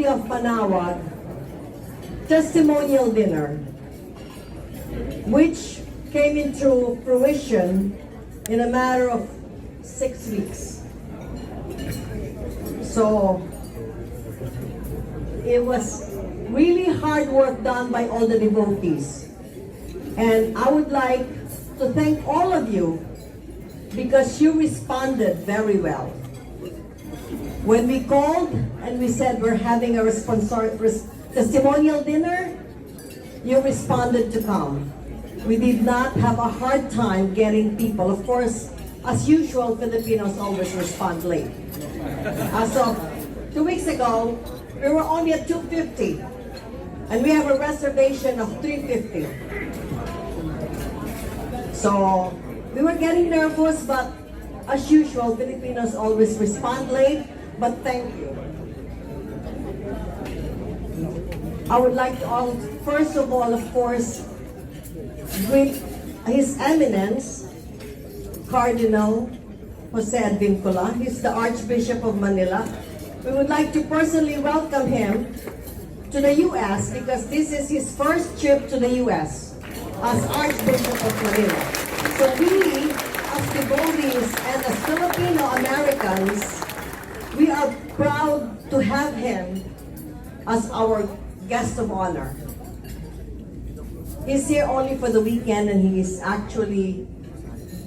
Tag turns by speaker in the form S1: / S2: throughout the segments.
S1: Committee of MANAOAG testimonial dinner, which came into fruition in a matter of 6 weeks. So it was really hard work done by all the devotees. And I would like to thank all of you because you responded very well. When we called and we said we're having a testimonial dinner, you responded to come. We did not have a hard time getting people. Of course, as usual, Filipinos always respond late. As of 2 weeks ago, we were only at 250, and we have a reservation of 350. So we were getting nervous, but as usual, Filipinos always respond late, but thank you. I would like to first of all, of course, greet His Eminence, Cardinal Jose Advincula. He's the Archbishop of Manila. We would like to personally welcome him to the U.S. because this is his first trip to the U.S. as Archbishop of Manila. So we, as devotees and as Filipino-Americans, we are proud to have him as our guest of honor. He's here only for the weekend and he's actually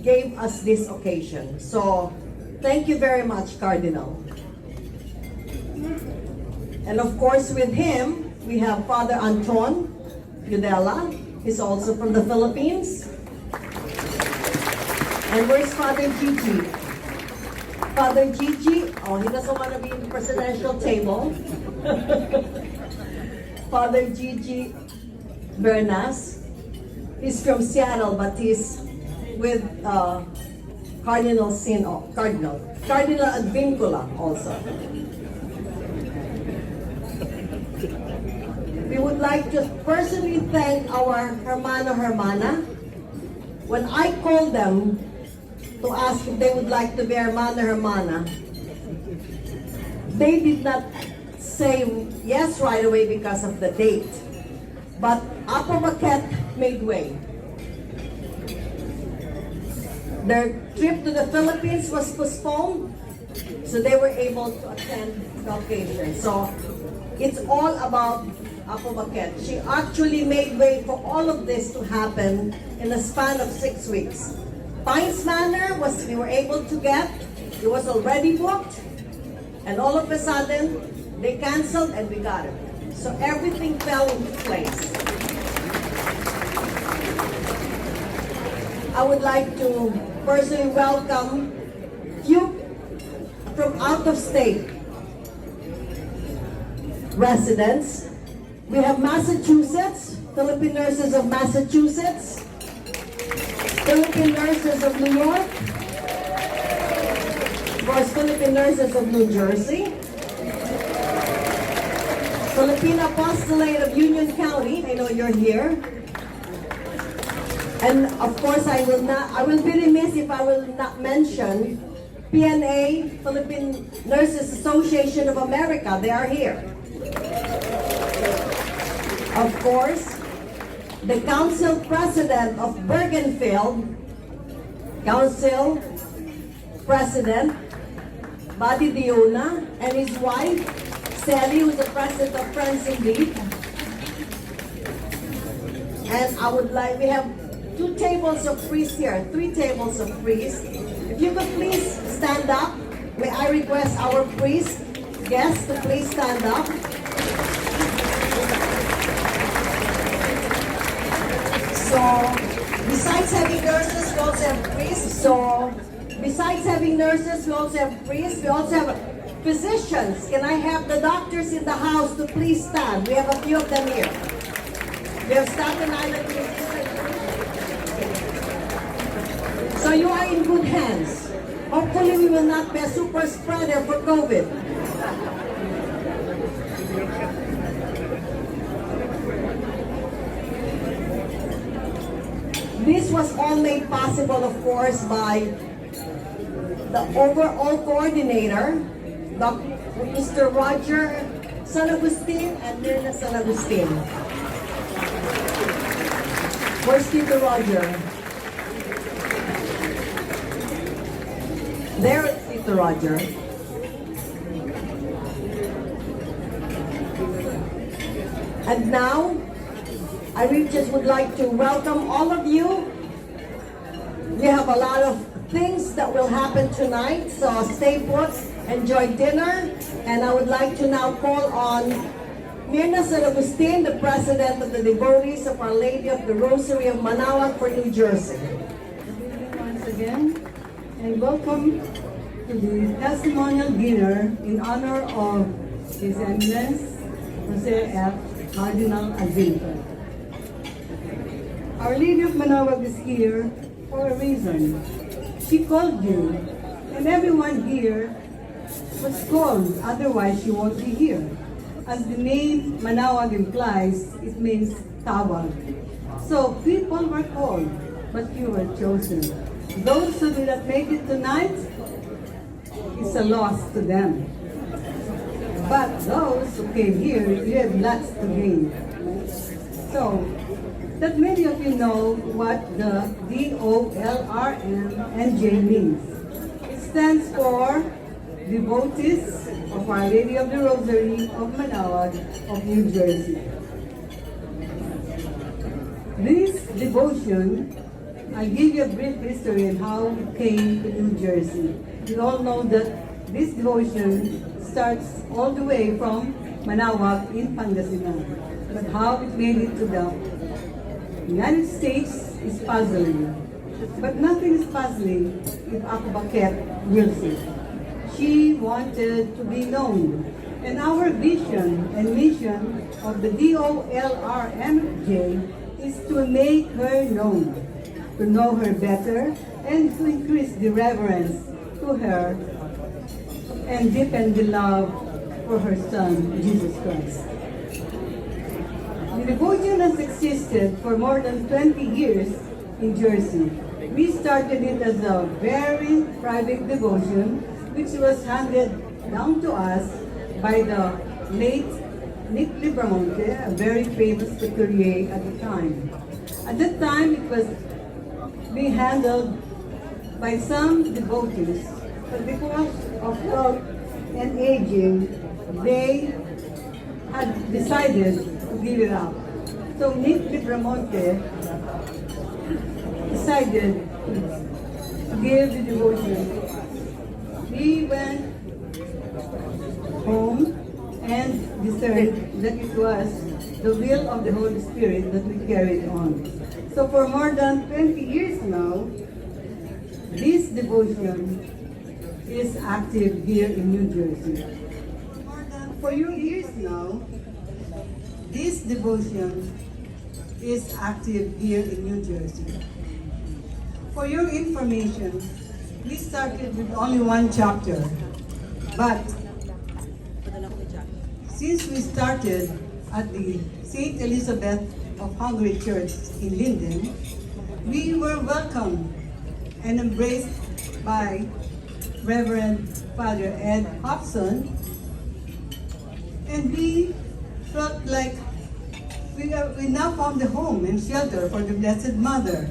S1: gave us this occasion. So, thank you very much, Cardinal. And of course, with him, we have Father Anton Yudela. He's also from the Philippines. And where's Father Gigi? Father Gigi, oh, he doesn't want to be in the presidential table. Father Gigi Bernas. He's from Seattle, but he's with Cardinal Advincula also. We would like to personally thank our hermana. When I called them to ask if they would like to be hermana, they did not say yes right away because of the date. But Apo Maquet made way. Their trip to the Philippines was postponed, so they were able to attend the occasion. So it's all about Apo Maquet. She actually made way for all of this to happen in a span of 6 weeks. Pines Manor we were able to get. It was already booked, and all of a sudden they canceled and we got it. So everything fell into place. I would like to personally welcome you from out of state residents. We have Massachusetts, Philippine nurses of Massachusetts, Philippine nurses of New York, of course, Philippine nurses of New Jersey, Philippine Apostolate of Union County, I know you're here. And of course, I will be remiss if I will not mention PNA, Philippine Nurses Association of America. They are here. Of course, the Council President of Bergenfield, Council President Buddy Diona, and his wife, Sally, who's the President of Friends Indeed. And we have 2 tables of priests here, 3 tables of priests. If you could please stand up, may I request our priest guests to please stand up. So, besides having nurses, we also have priests. So, besides having nurses, we also have priests. We also have physicians. Can I have the doctors in the house to please stand? We have a few of them here. We have Staten Island physicians. So you are in good hands. Hopefully we will not be a super spreader for COVID. This was all made possible, of course, by the overall coordinator, Mr. Roger San Agustin and Mirna San Agustin. Where's Tito Roger? There is Tito Roger. And now, I really just would like to welcome all of you. We have a lot of things that will happen tonight, so stay put, enjoy dinner, and I would like to now call on Mirna San Agustin, the President of the Devotees of Our Lady of the Rosary of MANAOAG for New Jersey.
S2: Once again, and welcome to the testimonial dinner in honor of His Eminence Jose F. Cardinal Advincula. Our Lady of MANAOAG is here for a reason. She called you, and everyone here was called, otherwise she won't be here. As the name MANAOAG implies, it means tawag. So people were called, but you were chosen. Those who did not make it tonight, it's a loss to them. But those who came here, you have lots to gain. So, that many of you know what the DOLRMNJ means. It stands for Devotees of Our Lady of the Rosary of MANAOAG of New Jersey. This devotion, I'll give you a brief history on how it came to New Jersey. You all know that this devotion starts all the way from MANAOAG in Pangasinan. But how it made it to the United States is puzzling. But nothing is puzzling if Akbaket wills it. She wanted to be known. And our vision and mission of the DOLRMJ is to make her known, to know her better, and to increase the reverence to her and deepen the love for her Son, Jesus Christ. The devotion has existed for more than 20 years in Jersey. We started it as a very private devotion, which was handed down to us by the late Nick Libramonte, a very famous couturier at the time. At that time, it was being handled by some devotees, but because of health and aging, they had decided to give it up. So Nick Libramonte decided to give the devotion. We went home and discerned that it was the will of the Holy Spirit that we carried on. So for more than 20 years now, this devotion is active here in New Jersey. More than 4 years now, this devotion is active here in New Jersey. For your information, we started with only one chapter, but since we started at the St. Elizabeth of Hungary Church in Linden, we were welcomed and embraced by Reverend Father Ed Hobson, and we felt like we now found a home and shelter for the Blessed Mother.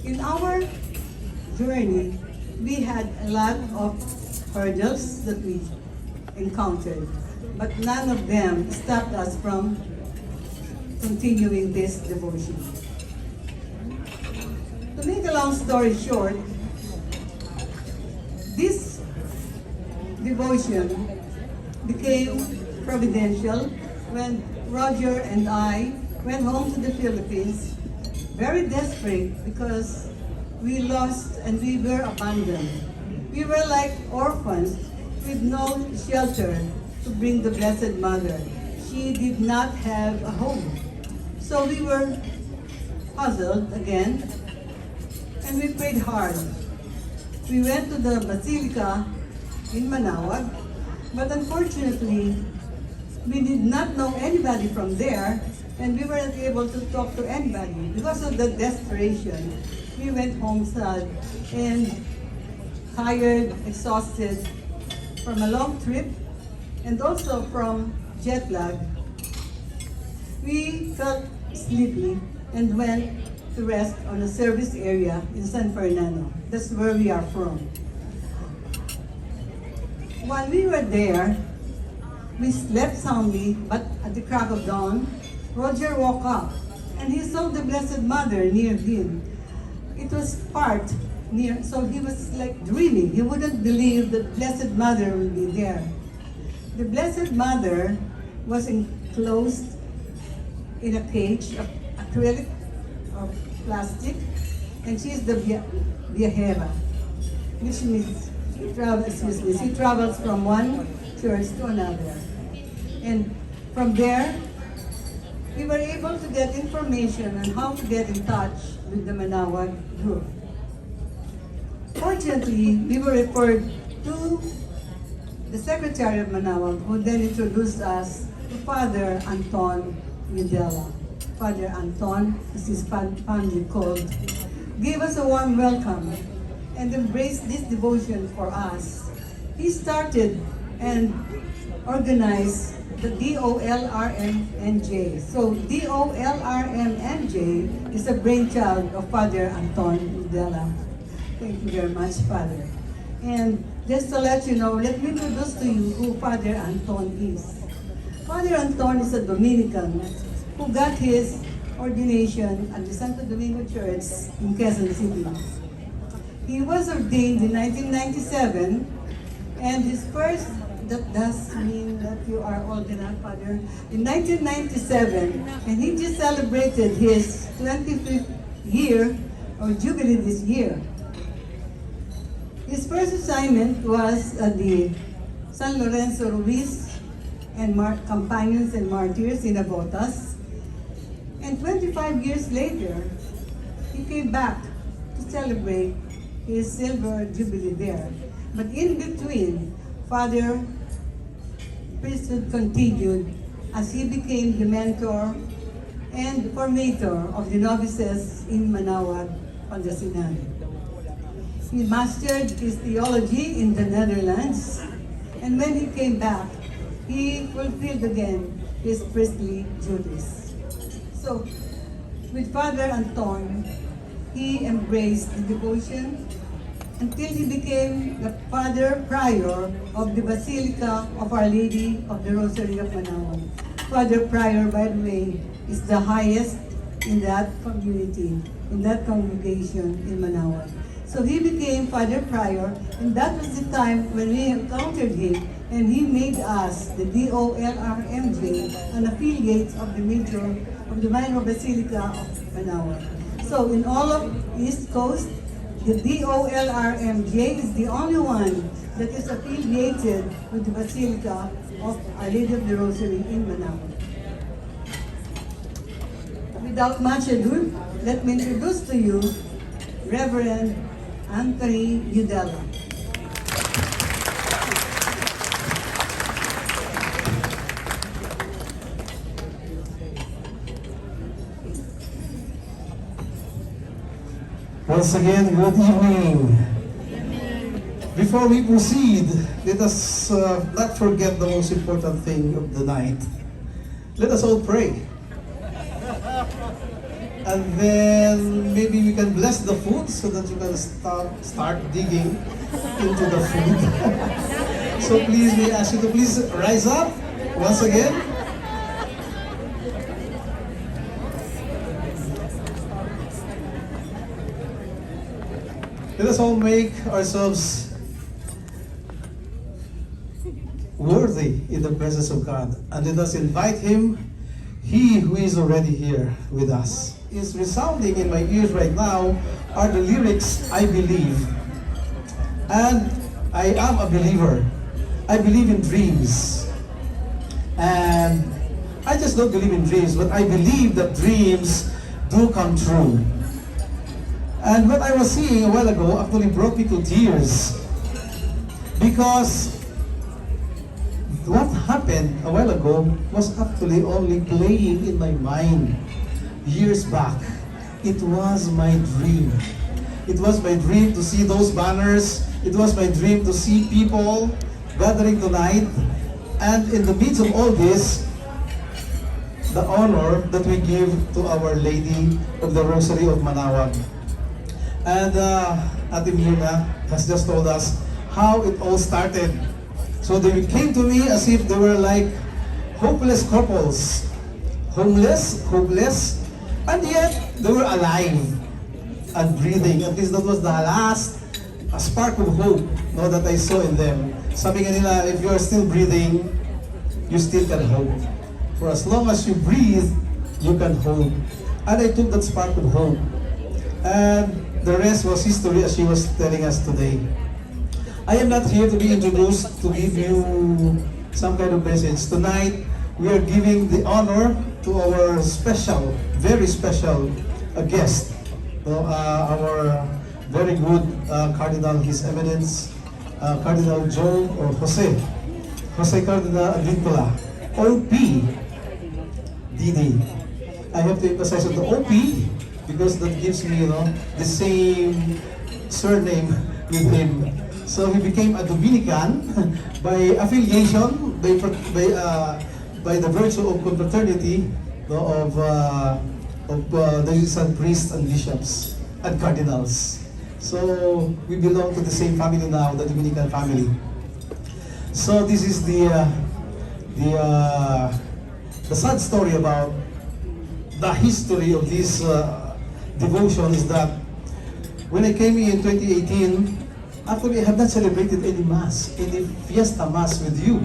S2: In our journey, we had a lot of hurdles that we encountered, but none of them stopped us from continuing this devotion. To make a long story short, this devotion became providential when Roger and I went home to the Philippines, very desperate because we lost and we were abandoned. We were like orphans with no shelter to bring the Blessed Mother. She did not have a home. So we were puzzled again, and we prayed hard. We went to the Basilica in MANAOAG, but unfortunately, we did not know anybody from there, and we weren't able to talk to anybody. Because of the desperation, we went home sad and tired, exhausted from a long trip and also from jet lag, we felt sleepy and went to rest on a service area in San Fernando. That's where we are from. While we were there, we slept soundly, but at the crack of dawn, Roger woke up and he saw the Blessed Mother near him. It was part near, so he was like dreaming. He wouldn't believe that Blessed Mother would be there. The Blessed Mother was enclosed in a cage of acrylic of plastic, and she is the viajera, which means she travels from one church to another. And from there, we were able to get information on how to get in touch with the MANAOAG group. Fortunately, we were referred to the secretary of MANAOAG, who then introduced us to Father Anton Videla. Father Anton, as his family called, gave us a warm welcome and embraced this devotion for us. He started and organized the DOLRMNJ. So DOLRMNJ is a brainchild of Father Anton Videla. Thank you very much, Father. And just to let you know, let me introduce to you who Father Anton is. Father Anton is a Dominican who got his ordination at the Santo Domingo Church in Quezon City. He was ordained in 1997, and his first, that does mean that you are old enough, Father, in 1997, and he just celebrated his 25th year, or jubilee this year. His first assignment was at the San Lorenzo Ruiz and Companions and Martyrs in Abotas. And 25 years later, he came back to celebrate his silver jubilee there. But in between, Father priesthood continued as he became the mentor and formator of the novices in MANAOAG, Pangasinan. He mastered his theology in the Netherlands, and when he came back, he fulfilled again his priestly duties. So, with Father Anton, he embraced the devotion until he became the Father Prior of the Basilica of Our Lady of the Rosary of MANAOAG. Father Prior, by the way, is the highest in that community, in that congregation in MANAOAG. So he became Father Prior, and that was the time when we encountered him, and he made us, the DOLRMJ, an affiliate of the Minor Basilica of MANAOAG. So in all of East Coast, the DOLRMJ is the only one that is affiliated with the Basilica of Our Lady of the Rosary in MANAOAG. Without much ado, let me introduce to you Reverend Anthony Videla.
S3: Once again, good evening. Before we proceed, let us not forget the most important thing of the night. Let us all pray. And then maybe we can bless the food so that you can start digging into the food. So please, we ask you to please rise up once again. Let us all make ourselves worthy in the presence of God. And let us invite Him, He who is already here with us. Is resounding in my ears right now are the lyrics, I believe. And I am a believer. I believe in dreams. And I just don't believe in dreams, but I believe that dreams do come true. And what I was seeing a while ago actually brought me to tears. Because what happened a while ago was actually only playing in my mind years back. It was my dream. It was my dream to see those banners. It was my dream to see people gathering tonight. And in the midst of all this, the honor that we give to Our Lady of the Rosary of MANAOAG. And Ate Mirna has just told us how it all started. So they came to me as if they were like hopeless couples. Homeless, hopeless, and yet they were alive and breathing. At least that was the last spark of hope, no, that I saw in them. Sabi nga nila, if you are still breathing, you still can hope. For as long as you breathe, you can hope. And I took that spark of hope. And the rest was history, as she was telling us today. I am not here to be introduced to give you some kind of message. Tonight, we are giving the honor to our special, very special guest. Our very good Cardinal, His Eminence, Cardinal Joe or Jose Cardinal Advincula, OP, DD. I have to emphasize on the OP because that gives me, the same surname with him. So he became a Dominican by affiliation, by the virtue of confraternity, of the San priests and bishops and cardinals. So we belong to the same family now, the Dominican family. So this is the sad story about the history of this devotion is that when I came in 2018, actually I have not celebrated any mass, any fiesta mass with you.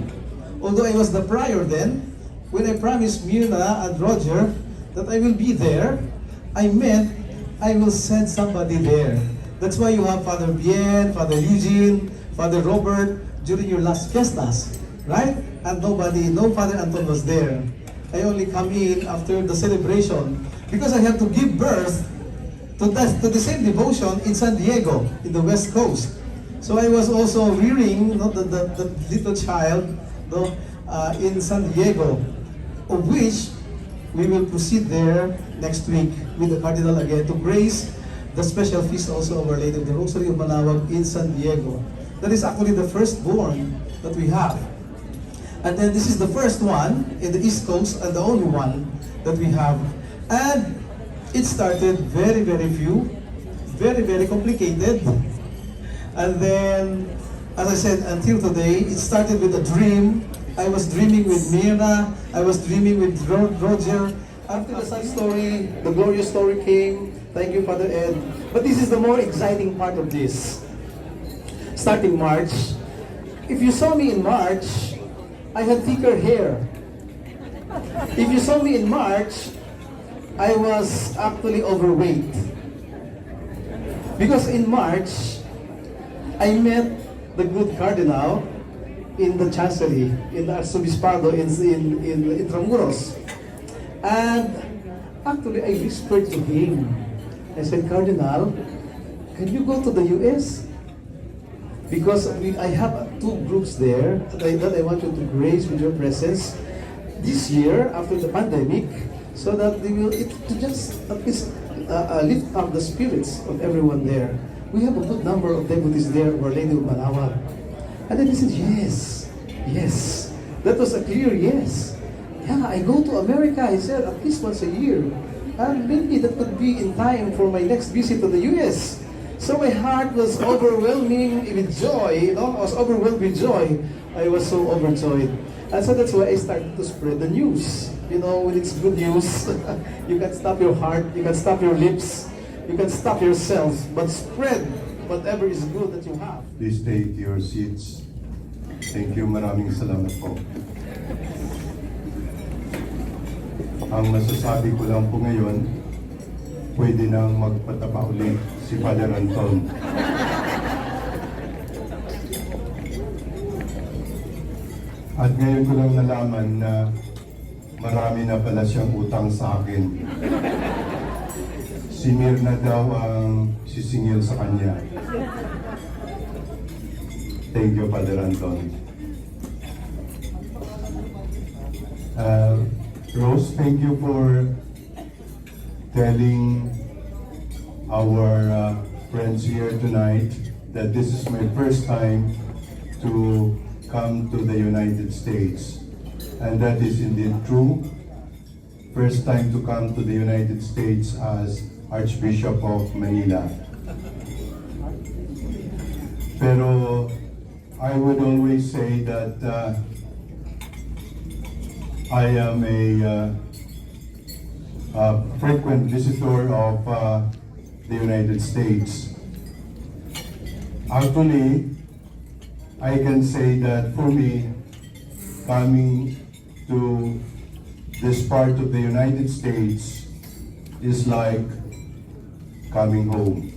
S3: Although I was the prior then, when I promised Mirna and Roger that I will be there, I meant I will send somebody there. That's why you have Father Bien, Father Eugene, Father Robert during your last fiestas, right? And no Father Anton was there. I only come in after the celebration because I have to give birth to the same devotion in San Diego, in the West Coast. So I was also rearing the little child in San Diego, of which we will proceed there next week with the Cardinal again to grace the special feast also of Our Lady of the Rosary of MANAOAG in San Diego. That is actually the firstborn that we have. And then this is the first one in the East Coast and the only one that we have. And it started very, very few, very, very complicated. And then, as I said, until today, it started with a dream. I was dreaming with Mirna, I was dreaming with Roger. After the sad story, the glorious story came. Thank you, Father Ed. But this is the more exciting part of this. Starting March, if you saw me in March, I had thicker hair. If you saw me in March, I was actually overweight. Because in March, I met the good Cardinal in the chancery, in the Archbishop in Intramuros. And actually, I whispered to him. I said, Cardinal, can you go to the US? Because I have two groups there that I want you to grace with your presence this year after the pandemic, so that they will to just at least lift up the spirits of everyone there. We have a good number of devotees there, Our Lady of MANAOAG. And then he said, yes, yes. That was a clear yes. Yeah, I go to America, I said, at least once a year. And maybe that could be in time for my next visit to the US. So my heart was overwhelming with joy, I was overwhelmed with joy. I was so overjoyed. And so that's why I started to spread the news. When it's good news, you can stop your heart, you can stop your lips, you can stop yourself, but spread whatever is good that you have.
S4: Please take your seats. Thank you, maraming salamat po. Ang masasabi ko lang po ngayon, pwede nang magpatapa ulit si Father Anton. At ngayon ko lang nalaman na marami na pala siyang utang sa akin. Si Mirna daw ang sisingil sa kanya. Thank you, Father Anton. Rose, thank you for telling our friends here tonight that this is my first time to come to the United States. And that is indeed true. First time to come to the United States as Archbishop of Manila. Pero I would always say that I am a frequent visitor of the United States. Actually, I can say that for me, coming to this part of the United States is like coming home.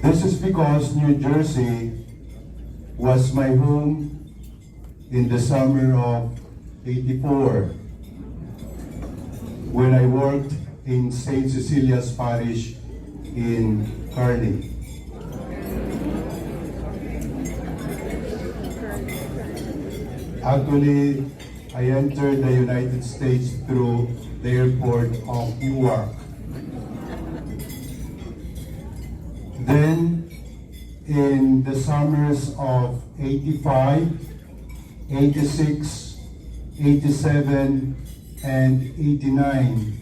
S4: This is because New Jersey was my home in the summer of '84 when I worked in St. Cecilia's Parish in Cardinal. Actually, I entered the United States through the airport of Newark. Then, in the summers of '85, '86, '87, and '89,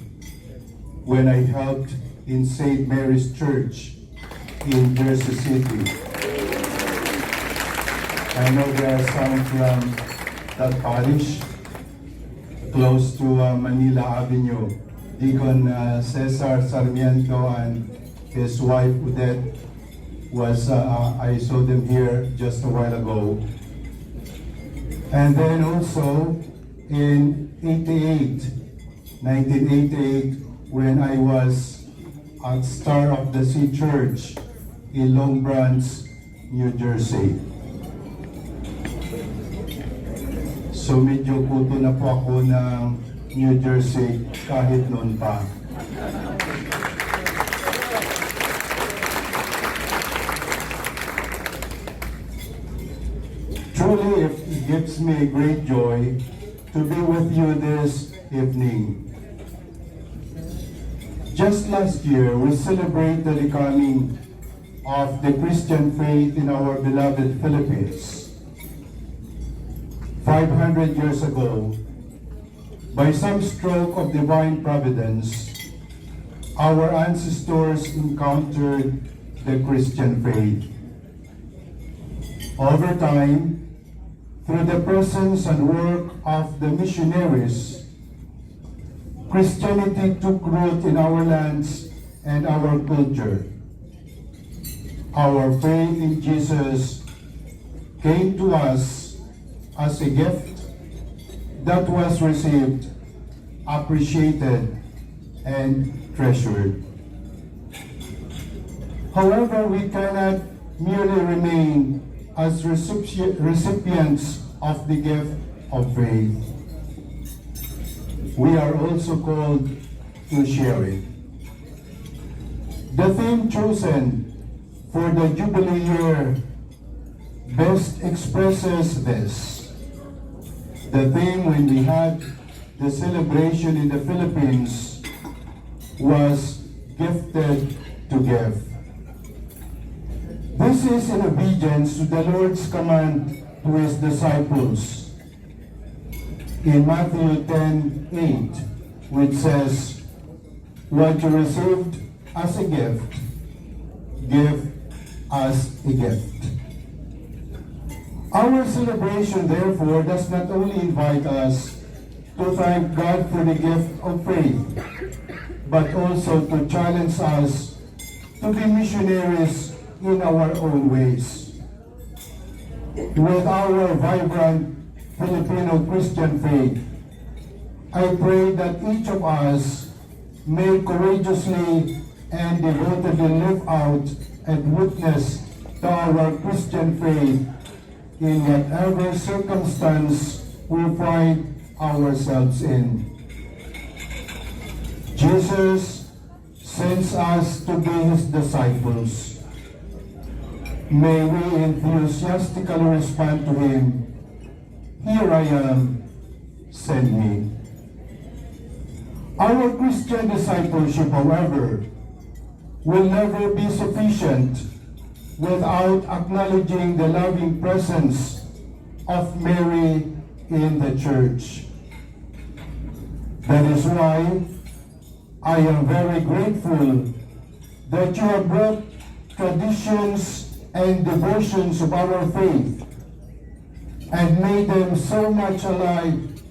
S4: when I helped in St. Mary's Church in Jersey City. I know there are some from that parish close to Manila Avenue. Deacon Cesar Sarmiento and his wife Odette was, I saw them here just a while ago. And then also in 1988, when I was at Star of the Sea Church in Long Branch, New Jersey. So medyo kuto na po ako ng New Jersey kahit noon pa. Truly, it gives me great joy to be with you this evening. Just last year, we celebrated the coming of the Christian faith in our beloved Philippines. 500 years ago, by some stroke of divine providence, our ancestors encountered the Christian faith. Over time, through the presence and work of the missionaries, Christianity took root in our lands and our culture. Our faith in Jesus came to us as a gift that was received, appreciated, and treasured. However, we cannot merely remain as recipients of the gift of faith. We are also called to share it. The theme chosen for the Jubilee year best expresses this. The theme when we had the celebration in the Philippines was gifted to give. This is in obedience to the Lord's command to his disciples in Matthew 10:8, which says, "What you received as a gift, give as a gift." Our celebration, therefore, does not only invite us to thank God for the gift of faith, but also to challenge us to be missionaries in our own ways. With our vibrant Filipino Christian faith, I pray that each of us may courageously and devotedly live out and witness to our Christian faith in whatever circumstance we find ourselves in. Jesus sends us to be his disciples. May we enthusiastically respond to him, "Here I am, send me." Our Christian discipleship, however, will never be sufficient without acknowledging the loving presence of Mary in the Church. That is why I am very grateful that you have brought traditions and devotions of our faith and made them so much alive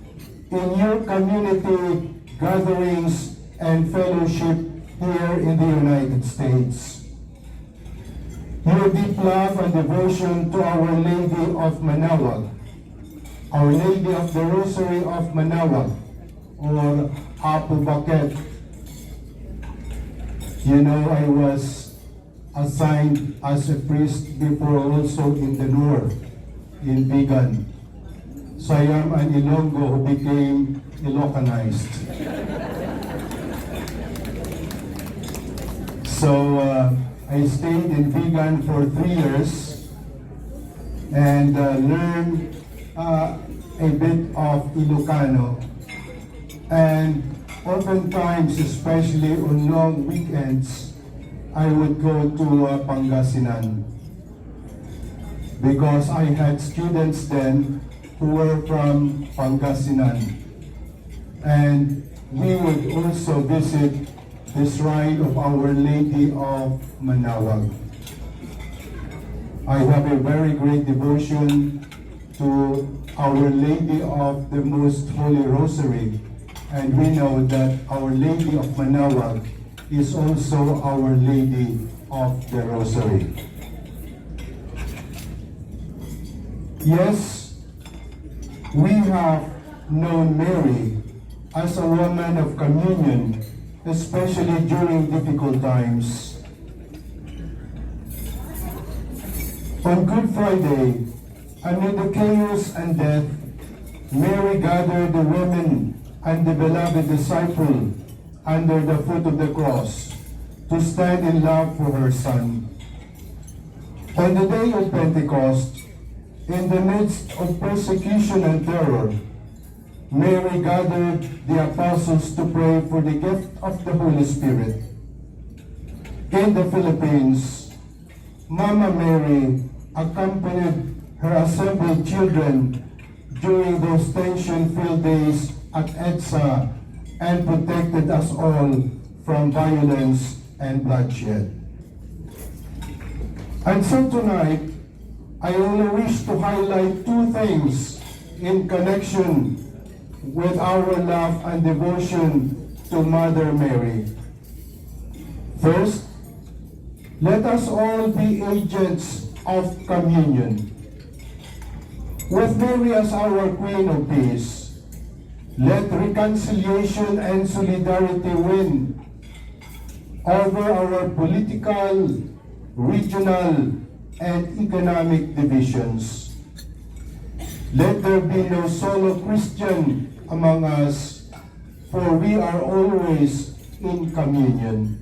S4: in your community gatherings and fellowship here in the United States. Your deep love and devotion to Our Lady of MANAOAG, Our Lady of the Rosary of MANAOAG, or Apo Baket. You know, I was assigned as a priest before also in the north, in Vigan. So I am an Ilonggo who became Ilocanized. So I stayed in Vigan for 3 years and learned a bit of Ilocano. And oftentimes, especially on long weekends, I would go to Pangasinan because I had students then who were from Pangasinan. And we would also visit the shrine of Our Lady of MANAOAG. I have a very great devotion to Our Lady of the Most Holy Rosary, and we know that Our Lady of MANAOAG is also Our Lady of the Rosary. Yes, we have known Mary as a woman of communion, especially during difficult times. On Good Friday, amid the chaos and death, Mary gathered the women and the beloved disciple under the foot of the cross to stand in love for her Son. On the day of Pentecost, in the midst of persecution and terror, Mary gathered the apostles to pray for the gift of the Holy Spirit. In the Philippines, Mama Mary accompanied her assembled children during those tension-filled days at EDSA and protected us all from violence and bloodshed. And so tonight, I only wish to highlight 2 things in connection with our love and devotion to Mother Mary. First, let us all be agents of communion. With Mary as our Queen of Peace, let reconciliation and solidarity win over our political, regional, and economic divisions. Let there be no solo Christian among us, for we are always in communion.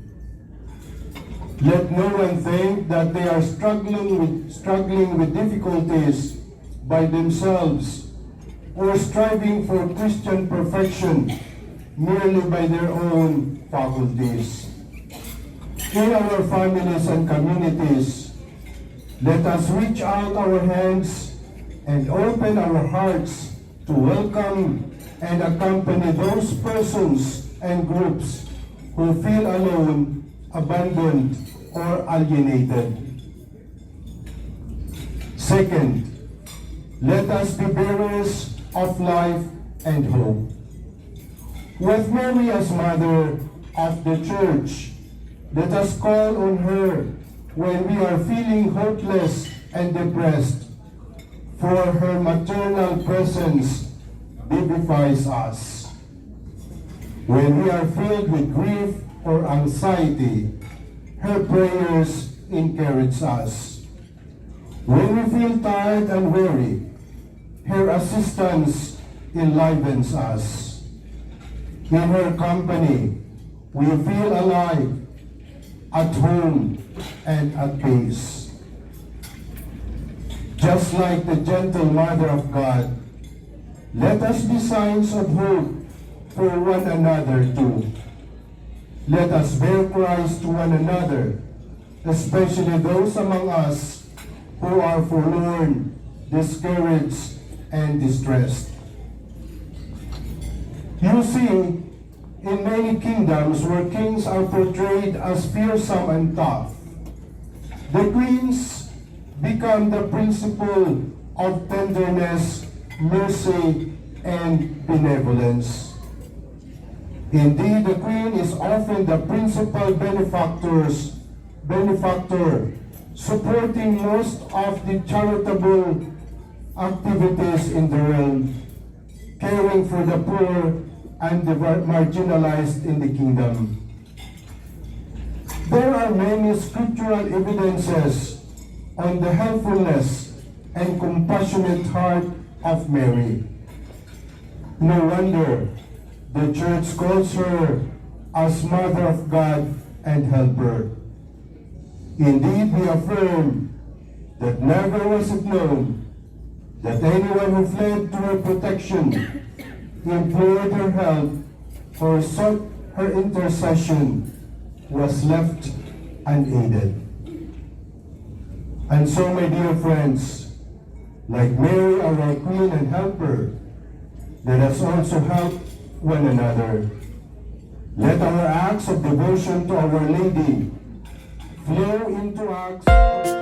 S4: Let no one think that they are struggling with difficulties by themselves or striving for Christian perfection merely by their own faculties. In our families and communities, let us reach out our hands and open our hearts to welcome and accompany those persons and groups who feel alone, abandoned, or alienated. Second, let us be bearers of life and hope. With Mary as Mother of the Church, let us call on her when we are feeling hopeless and depressed, for her maternal presence vivifies us. When we are filled with grief or anxiety, her prayers encourage us. When we feel tired and weary, her assistance enlivens us. In her company, we feel alive, at home, and at peace. Just like the gentle Mother of God, let us be signs of hope for one another too. Let us bear Christ to one another, especially those among us who are forlorn, discouraged, and distressed. You see, in many kingdoms where kings are portrayed as fearsome and tough, the queens become the principle of tenderness, mercy, and benevolence. Indeed, the queen is often the principal benefactor, supporting most of the charitable activities in the realm, caring for the poor and the marginalized in the kingdom. There are many scriptural evidences on the helpfulness and compassionate heart of Mary. No wonder the Church calls her as Mother of God and Helper. Indeed, we affirm that never was it known that anyone who fled to her protection, implored her help, or sought her intercession was left unaided. And so, my dear friends, like Mary, our Queen and Helper, let us also help one another. Let our acts of devotion to Our Lady flow into acts of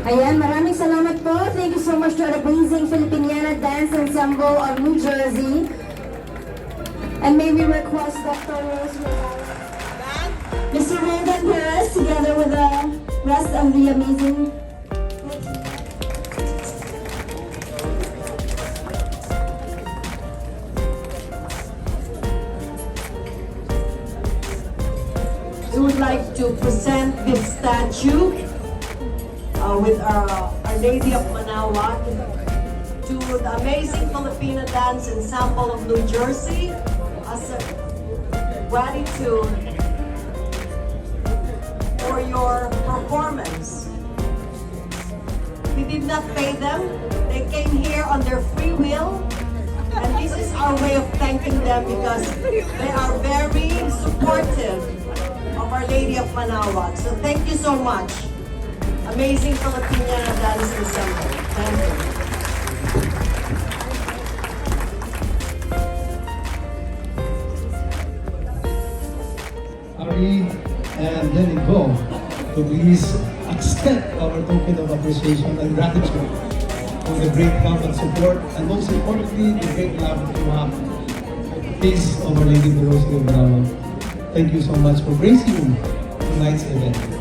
S5: Ayan, maraming salamat po. Thank you so much to the amazing Filipiniana Dance Ensemble of New Jersey. And may we request Dr. Rose Mr. Raven Perez together with the rest of the amazing
S1: We would like to present this statue with Our Lady of MANAOAG to the amazing Filipino Dance Ensemble of New Jersey as a gratitude for your performance. We did not pay them. They came here on their free will. And this is our way of thanking them because they are very supportive of Our Lady of MANAOAG. So thank you so much. Amazing Filipino Dance Ensemble. Thank you.
S3: Ari and then go to please extend our token of appreciation and gratitude for the great love and support, and most importantly, the great love that you have for the face of Our Lady of the Rosary of MANAOAG. Thank you so much for gracing tonight's event.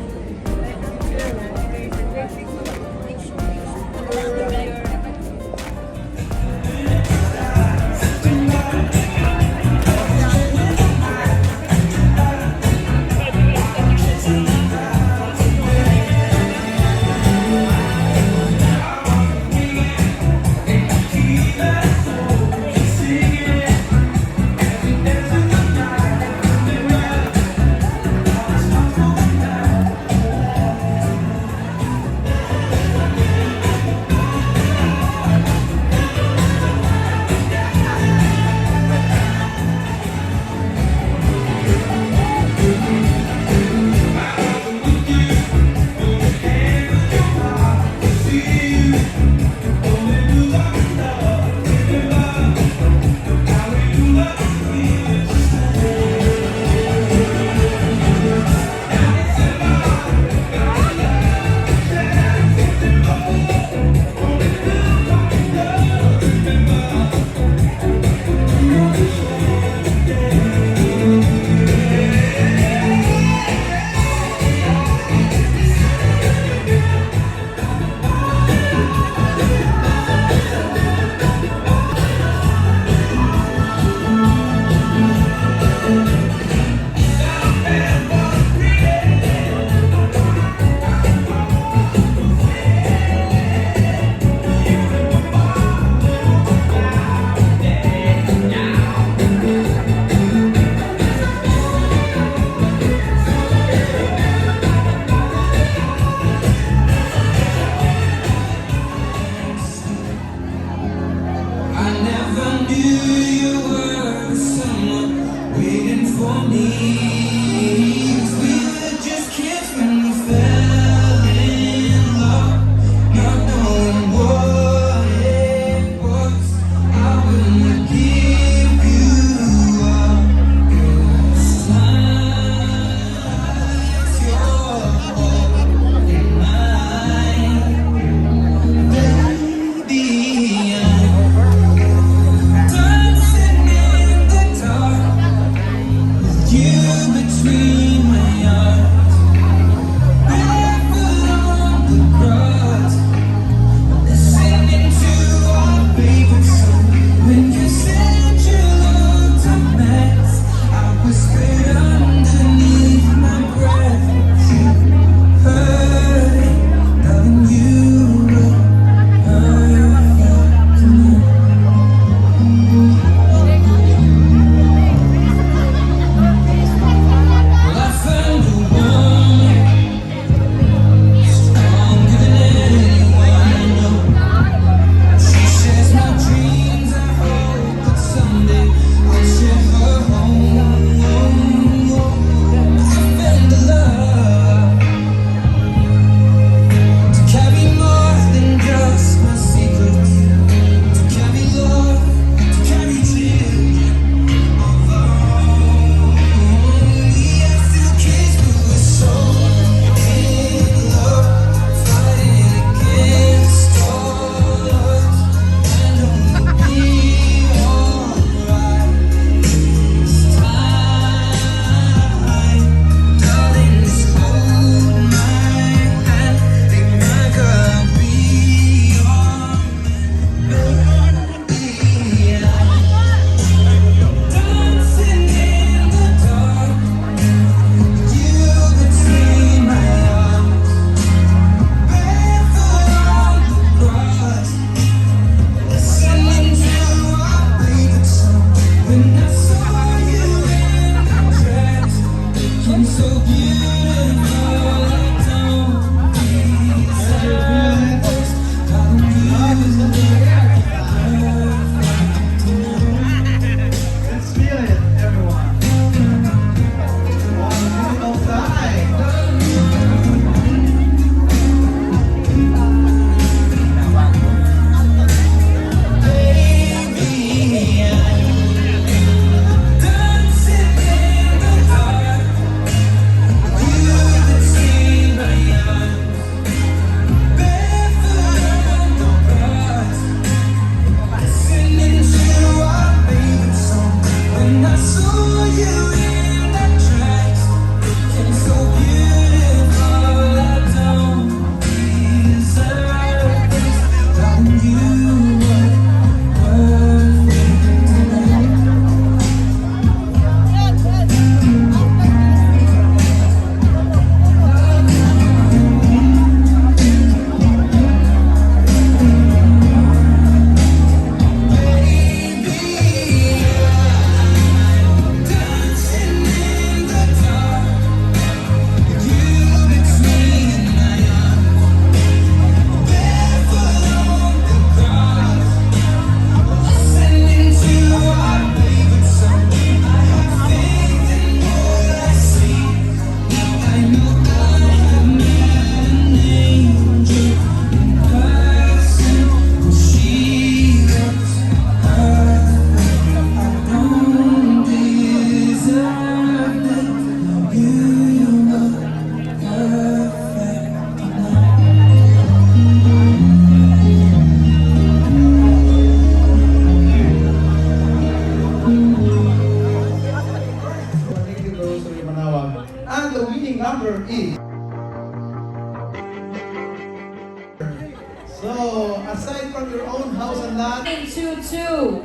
S3: Oh, aside from your own house and lot,
S6: 922.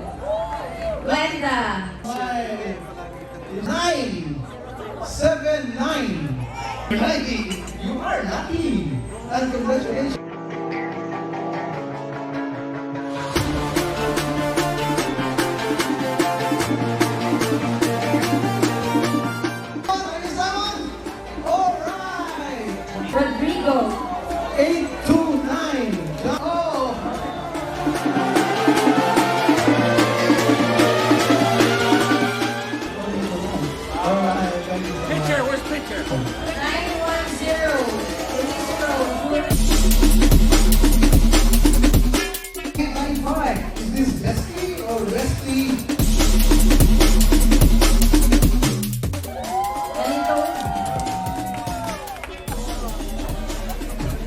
S6: Glenda.
S3: 979. Lucky. You are lucky. And congratulations.
S6: Rodrigo.
S3: 829. Oh. All right, thank you so much.
S7: Picture, where's picture?
S6: 910.
S3: Is this Resty or Resty?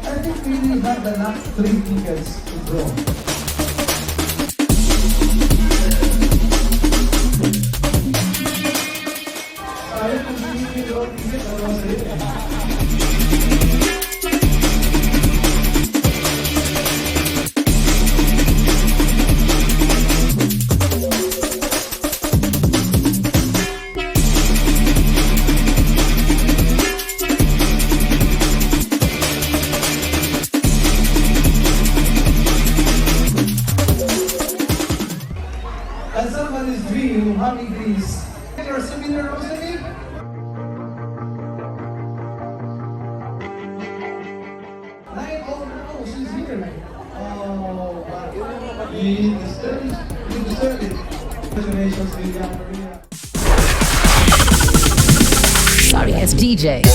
S3: I think we will have the last 3 tickets to draw. Sorry kung hindi ko draw ticket, ano sa'yo? And somebody's dream, mommy please. Your souvenir, Rosalie? Oh, she's here. Oh, wow. You deserve it. You deserve it. Congratulations, Maria.
S8: Sorry, it's DJ.